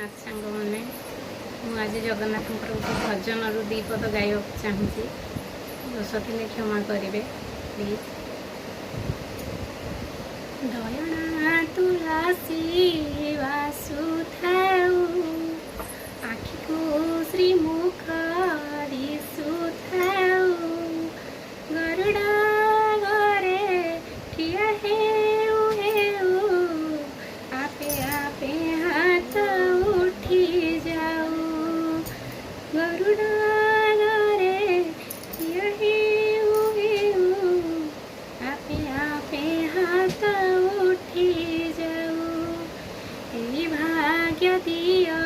जगन्नाथ सांग मैंने मुझे जगन्नाथ गोटे भजन रु दी पद गायक चाहूँगी दोष थे क्षमा करेंगे प्लीज। दयना तुलसी वासुथाऊ आखि को श्रीमुख दिशुथाऊ गरुड़ा घरे ठिया हेउ हेउ आपे आपे हाथ उठी जाऊ गरुड़ा घरे ठिया हेउ हेउ आपे आपे हाथ उठी जाऊ एई भाग्य दिया